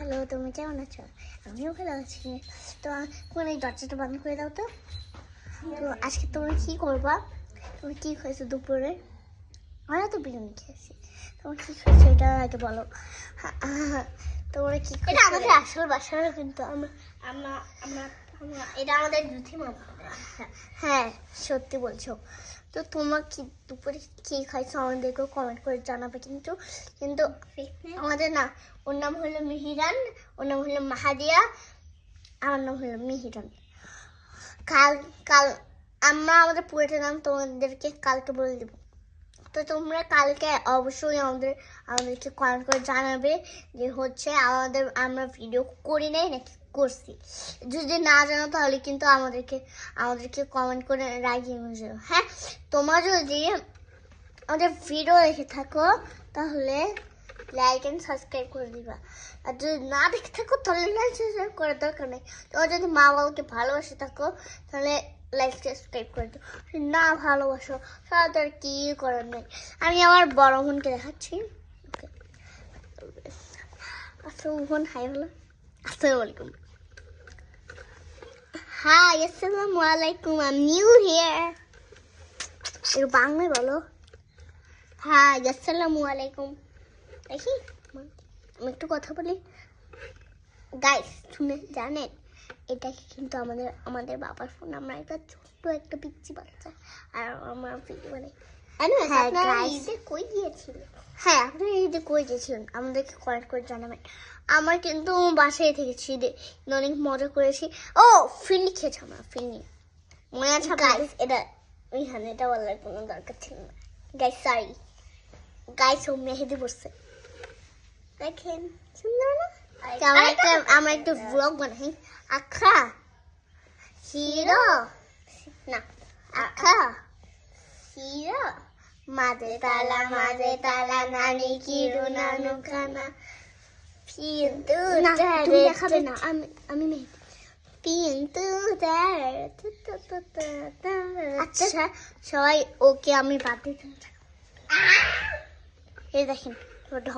Hello, তুমি কেমন আছো? আমিও ভালো আছি। তো কোন এই দরজাটা বন্ধ করে দাও তো। তো আজকে তোমরা কি করবা? তুমি কি খাইছো দুপুরে? আমরা তো বিরিয়ানি খেয়েছি। তোমরা কি খাইছো এটা আগে বলো। তোমরা কি খাইছো? এটা আমাদের আসল বাসা, কিন্তু আমরা আমরা আমরা এটা আমাদের জুথি মা। হ্যাঁ, সত্যি বলছো। তো তোমরা কি দুপুরে কি খাইছো আমাদেরকে কমেন্ট করে জানাবে। কিন্তু কিন্তু আমাদের না, ওর নাম হলো মিহিরান, ওর নাম হলো মাহাদিয়া, আমার নাম হলো মিহিরান। কাল কাল আমরা আমাদের পুরোটা নাম তোমাদেরকে কালকে বলে দেবো। তো তোমরা কালকে অবশ্যই আমাদেরকে কমেন্ট করে জানাবে যে হচ্ছে আমরা ভিডিও করি নাই নাকি করছি। যদি না জানো তাহলে কিন্তু আমাদেরকে কমেন্ট করে রাখিয়ে যাও। হ্যাঁ, তোমরা যদি আমাদের ভিডিও দেখে থাকো তাহলে লাইক এন্ড সাবস্ক্রাইব করে দিবা। আর যদি না দেখে থাকো তাহলে লাইক সাবস্ক্রাইব করার দরকার নেই। তোমরা যদি মা বাবাকে ভালোবাসে থাকো তাহলে লাইক সাবস্ক্রাইব করে দিও। না ভালোবাসো তাহলে আর কি করার নেই। আমি আমার বড় বোনকে দেখাচ্ছি। আসসালামু বোন, হাই বলো। আসসালামু আলাইকুম। হাই, আসসালামু আলাইকুম, আই এম নিউ হিয়ার। একটু বাংলায় বলো। হাই, আসসালামু আলাইকুম। দেখি আমি একটু কথা বলি। গাইস, শুনে জানেন এটা কিন্তু আমাদের বাবার ফোন। আমরা একটা ছোট্ট একটা পিচ্চি বাচ্চা, আর আমার ভিডিও মানে কই গিয়েছিল। হ্যাঁ, আপনি ঈদে কই গিয়েছিলেন আমাদেরকে কমেন্ট করে জানাবেন। আমার কিন্তু বাসায় থেকেছি, ঈদে অনেক মজা করেছি। ও ফিরনি খেয়েছি আমরা, ফিরনি মনে আছে গাইস। এটা বলার কোনো দরকার ছিল না গাইস, সরি গাইস। ও মেহেদি পড়ছে, দেখেন সুন্দর না? আমরা একটা ব্লগ বানাই। আখা হিরো না, আখা হিরো মাঝে তালা নানি কিরো নানু খানা কিন্তু দেখাবে না। আমি মেহেদি কিন্তু আচ্ছা সবাই ওকে আমি বাদ দিতে। এই দেখেন